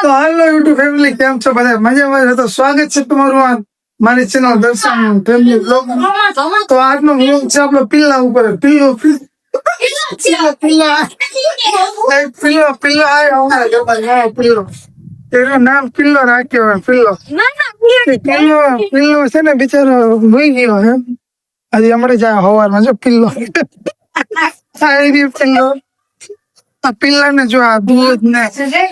તો હાલો YouTube family, કેમ છો બધા? મજામાં? તો સ્વાગત છે તમારું મારી ચેનલ દર્શન ફેમિલી બ્લોગ. તો આજનો બ્લોગ છે આપણો પિલ્લા ઉપર. પિલ્લો એનું નામ પિલ્લો રાખ્યો. પિલ્લો છે ને, બિચારો ભૂઈ ગયો હે. હજી હમણાં જાય સવારમાં. જો પિલ્લો પિલ્લો પિલ્લા ને જો આ દૂધ ને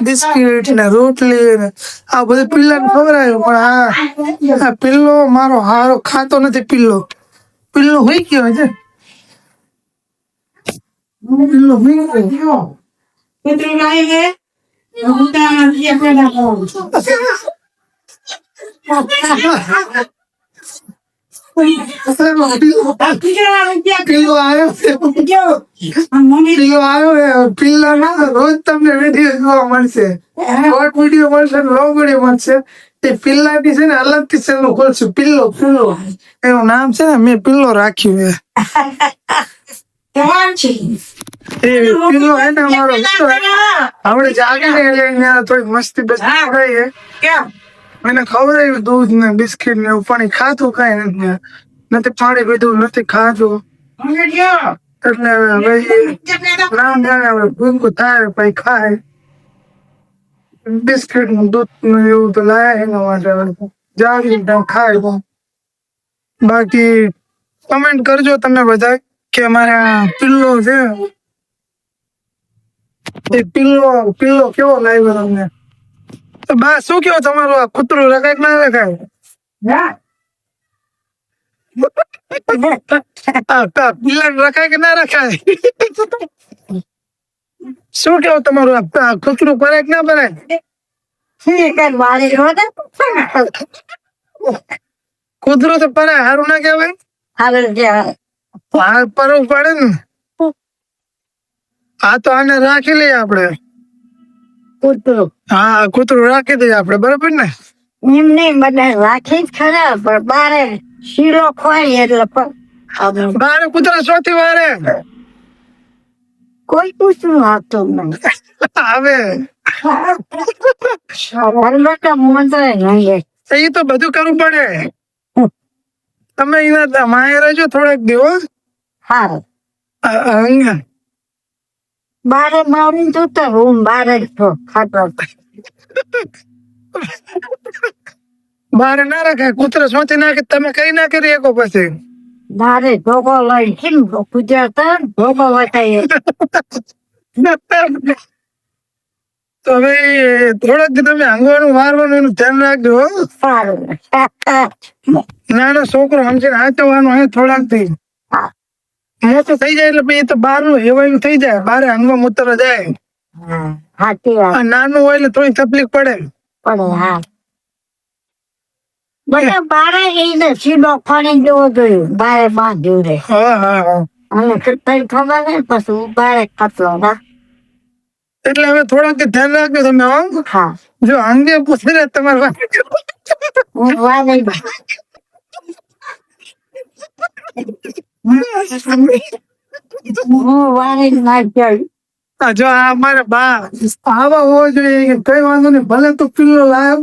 બિસ્કીટ ને રોટલી ને આ બધું પિલ્લા ને ખવડાવ્યું, પણ આ પિલ્લો મારો હારો ખાતો નથી. પિલ્લો હોઈ ગયો છે. પિલ્લો હોઈ ગયો. પિલ્લા ના રોજ તમને વિડીયો જોવા મળશે, શોર્ટ વિડીયો મળશે, લોંગ વિડીયો મળશે. એ પિલ્લા ની છે ને અલગ થી ચેનલ ખોલશું. પિલ્લો એનું નામ છે ને, મેં પિલ્લો રાખ્યું છે. પિલ્લો હે ને અમારો આપણે જાગે ને એટલે થોડી મસ્તી બસ્તી કરાઈએ. એને ખવડાવ્યું દૂધ ને બિસ્કીટ ને એવું, પણ ખાતું કઈ નથી પાણી પીધું નથી ખાતું. એટલે નામ જાણે ભૂંગું થાય પછી ખાય. બિસ્કીટ નું દૂધ નું એવું તો લાયા એના માટે જાગી ખાય. બાકી કમેન્ટ કરજો તમે બધા કે અમારા પિલ્લો છે એ પિલ્લો કેવો લાગ્યો તમને. તો બા શું કેવો તમારું? આ કૂતરું રખાય કે ના રખાય? પિલ્લા રખાય કે ના રખાય? શું કેવું તમારું? આ કૂતરું ભરાય કે ના ભરાય? કૂતરું તો પરાય, સારું ના કહેવાય? પરવું પડે ને. હા તો આને રાખી લઈએ આપણે. હા, કૂતરું રાખી દઈએ આપણે, બરાબર ને? એમ નહીં, બધા રાખી જ ખરા, પણ બારે શીરો ખોઈ એટલે બારે કૂતરા ચોથી વારે કોઈ પૂછવું આવતું નહીં. આવે એ તો બધું કરવું પડે. તમે એના માએ રહેજો થોડાક દિવસ. બારે મારું તું તો હું બારે જ છો ખાતો. બારે ના રાખાય, કૂતરા સોથી નાખે. તમે કઈ ના કરી શકો પછી. બારે ધોકો લઈ કેમ ગુજરાત ધોકો વટાય. તો હવે થોડાક તમે આંગવાનું વારવાનું એનું ધ્યાન રાખજો. સારું. નાનો છોકરો સમજીને હાચવવાનું હે. થોડાક થી મોટું થઈ જાય એટલે એ તો બહાર નું હેવાયું થઈ જાય, બારે આંગવા મૂત્ર જાય. સાચી વાત. નાનું હોય એટલે થોડી તકલીફ પડે. હા, બધા બારે એને સીધો ફરી જવો જોઈએ. બારે બાંધ્યું રે. અને કઈ ખબર નહીં પછી હું બારે ખાતો. એટલે હવે થોડાક ધ્યાન રાખજો તમે. હા, જો અંગે પૂછે ને તમારે હું વારે ના જાય. જો આ અમારે બા આવા હોવો જોઈએ. કઈ વાંધો નહીં, ભલે તો પિલ્લો લાવ,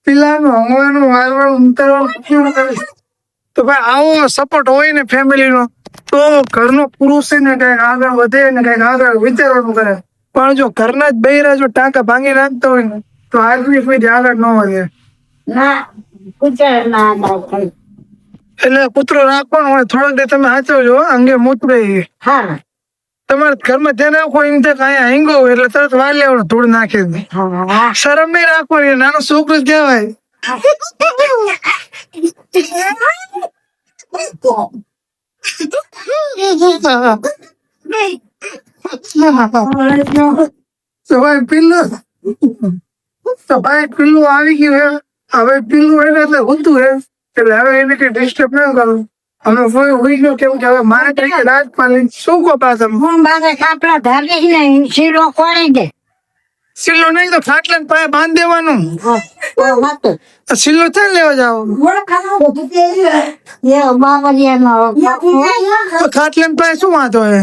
પિલ્લાનું હંગવાનું વારવાનું ઉતારવાનું. તો ભાઈ આવો સપોર્ટ હોય ને ફેમિલી નો, તો ઘરનો પુરુષ છે ને કઈક આગળ વધે ને કઈક આગળ વિચારવાનું કરે. પણ જો ઘરના જ બૈરા જો ટાંકા ભાંગી નાખતા હોય ને, તો આદમી કોઈ આગળ ન વધે. એટલે કૂતરો રાખવાનો હોય, થોડોક તમે સાચવજો. અંગે મૂતરે તમારે ઘરમાં ધ્યાન રાખો. એમ થાય અહીંયા હિંગો એટલે તરત વાર લેવાનું, ધૂળ નાખી દે. શરમ નહીં રાખવાની, નાનો છોકરો જ કહેવાય. પિલ્લું આવી ગયું હે. હવે પિલ્લું એને એટલે ઊંધું હે, એટલે હવે એને કઈ ડિસ્ટર્બ ના કરું. અમે હોઈ ગયો કેમ કે હવે મારે કઈ રાત પાલી શું કહો પાછા હું બારે કાપડા ધારી ને શીરો કોણી દે. સિલ્લો નહીં તો ખાટલા પાયે બાંધ દેવાનું. સિલ્લો થાય લેવા જાવ ખાટલા પાયે શું વાંધો હે?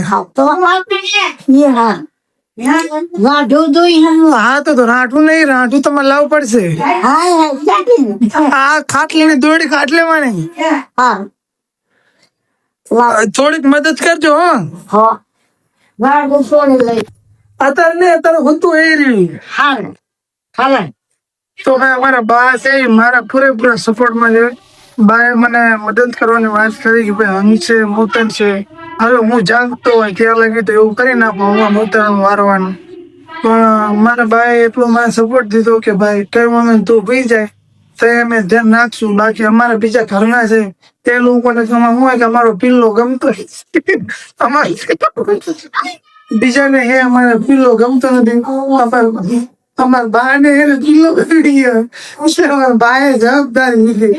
વાઢું જોઈએ. હા તો રાઠું નહીં, રાઠું તમારે લાવવું પડશે. આ ખાટલી ની દોડી ખાટલીમાં નહીં. હા થોડીક મદદ કરજો. હા વાઢું છોડી લઈ. અત્યારે નહીં, અત્યારે હોતું એ રહ્યું. હાલ હાલ તો ભાઈ અમારા બા છે એ મારા પૂરેપૂરા સપોર્ટમાં છે. બાએ મને મદદ કરવાની વાત કરી કે ભાઈ હંગ છે, મૂતન છે, હવે હું જાગતો હોય ત્યાં લાગી તો એવું કરી નાખો, હું મૂતન વારવાનું. પણ મારા બાએ એટલો મને સપોર્ટ દીધો કે ભાઈ કઈ મને તું પી જાય તો અમે ધ્યાન રાખશું. બાકી અમારા બીજા ઘરના છે તે લોકોને શું હોય કે અમારો પિલ્લો ગમતો અમારે બીજાને હે અમારે પિલ્લો ગમતો નથી. અમારા બા ને એને પિલ્લો ગમી ગયો. અમારા બાએ જવાબદારી લીધી.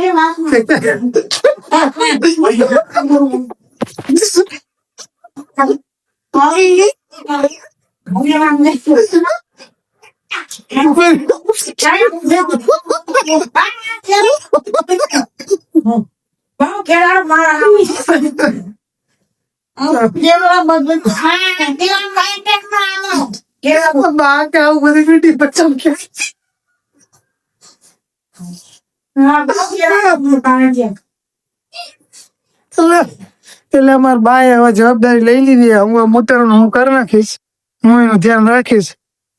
બા કે આવું બધી મીઠી બચ્ચા કે એટલે અમારા બાએ હવે જવાબદારી લઈ લીધી. હું મૂતરનું હું કરી નાખીશ, હું એનું ધ્યાન રાખીશ.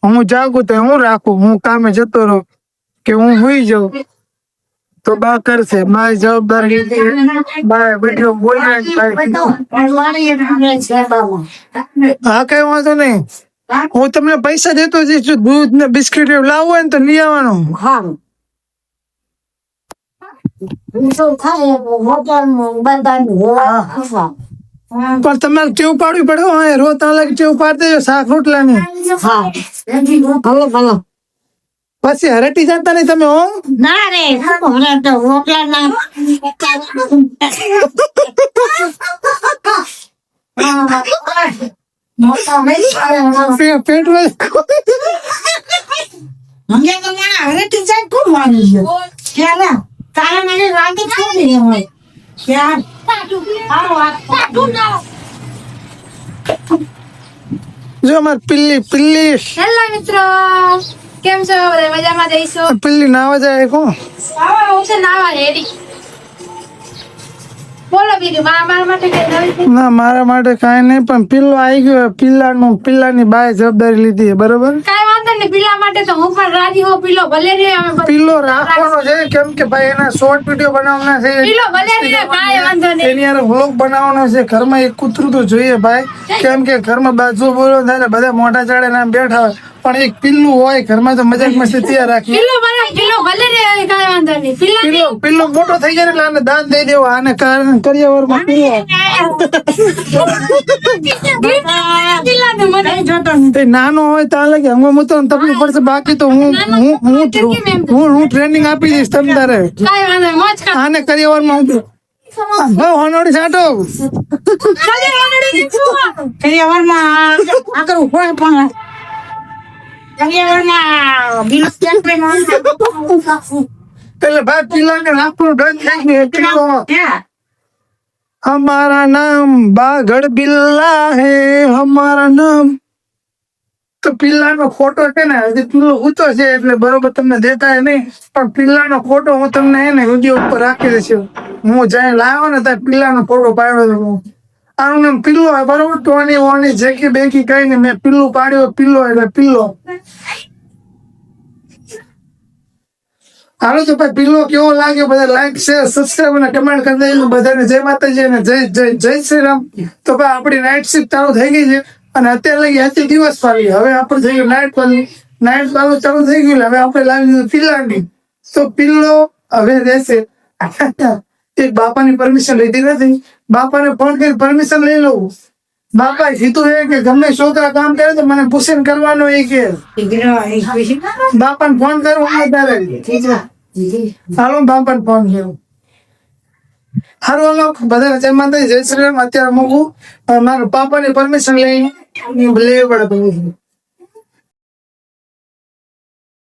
હું જાગું તો હું રાખું, હું કામે જતો રહું કે હું સુઈ જાઉં તો બા કરશે. બાએ જવાબદારી લીધી. બાએ વિડીયો બોલ્યા. હા કઈ વાંધો નહીં, હું તમને પૈસા દેતો જઈશ. જો દૂધ ને બિસ્કીટ એવું લાવવું હોય ને તો લઈ આવવાનું. પણ તમારે ટેવ પાડવી પડે. રોજ લાગે ટેવ પાડી દેજો શાક રોટલા ની. પછી હરટી જતા નહીં તમે. હો ના રે રોટલા ના પેટ જો અમાર પિલ્લી પિલ્લી હેલો મિત્રો, કેમ છો? બધા મજામાં જઈશો? પિલ્લી નાવા જાય કોણ? આવા હું છે નાવા રેડી. બોલો બીજું, મારા માટે કઈ નવી છે? ના મારા માટે કાંઈ નહીં, પણ પિલ્લો આવી ગયો. પિલ્લાની બાએ જવાબદારી લીધી બરોબર. કાંઈ વાંધો નહીં, પીલા માટે તો હું પણ રાજી હોઉં. પીલો ભલે રે, અમે બધા પિલ્લો રાખવાનો છે કેમ કે ભાઈ એના શોર્ટ વિડીયો બનાવવાના છે. પીલો ભલે રે, કાંઈ વાંધો નહીં. એની યાર વ્લોગ બનાવવાનો છે. ઘરમાં એક કૂતરું તો જોઈએ ભાઈ, કેમ કે ઘરમાં બાજુ બોલો થાય ને બધા મોઢા ચાડે ને આમ બેઠા હોય, પણ એક પિલ્લું હોય ઘરમાં તો મજાક મસ્તી તૈયાર રાખીએ. પીલો ભલે રે, કાંઈ વાંધો નહીં. પિલ્લો મોટો થઈ જાય એટલે આને દાંત દઈ દેવો. આને કરિયાવરમાં પિલ્લો તે નાનો હોય તો લાગે હું તો તકલીફ પડશે. બાકી તો હું ટ્રેનિંગ આપી દઈશ તમ તારે. કાંઈ વાંધો નહીં, મોજ કર. આને કરિયાવરમાં હું હોનોડી છાંટો. એટલે ભાઈ પિલ્લાને રાખવું બંધ થઈ ગયું. हमारा नाम बाघड़ बिल्ला है हमारा नाम. તો પિલ્લાનો ફોટો છે ને, હજી પિલ્લો ઊંચો છે એટલે બરોબર તમને દેખાય નહીં, પણ પિલ્લાનો ફોટો હું તમને એને વિડીયો ઉપર રાખી દઈશ. હું જઈને લાવ્યો ને ત્યાં પિલ્લાનો ફોટો પાડ્યો હતો. આનું નામ પિલ્લો હોય બરોબર. ટોની વોની જેકી બેકી કઈ ને મેં પિલ્લું પાડ્યો. પિલ્લો એટલે પિલ્લો. હાલો તો ભાઈ પિલ્લો કેવો લાગે બધા લાઈક શેર સબસ્ક્રાઈબ અને કમેન્ટ કરી દેજો. બધાને જય માતાજી અને જય શ્રી રામ. તો ભાઈ આપણી નાઇટ શિફ્ટ ચાલુ થઈ ગઈ છે અને અત્યારે લગી હતી દિવસ પાલી. હવે આપણે થઈ ગયું નાઇટ પાલી. નાઇટ પાલું ચાલુ થઈ ગયું. હવે આપણે લાવી દીધું પિલ્લાની. તો પિલ્લો હવે રહેશે. એક બાપાની પરમિશન લીધી નથી. બાપાને ફોન કરી પરમિશન લઈ લઉં. બાપા કીધું એ કે ગમે છોકરા કામ કરે તો મને પૂછીને કરવાનો એ કે. બાપાને ફોન કરવાનો તારે. હાલો બાપાને ફોન કર્યો. હારું હાલો બધા જય માતાજી જય શ્રી રામ. અત્યારે મૂકું. મારા પાપાની પરમિશન લઈ લેવી પડે.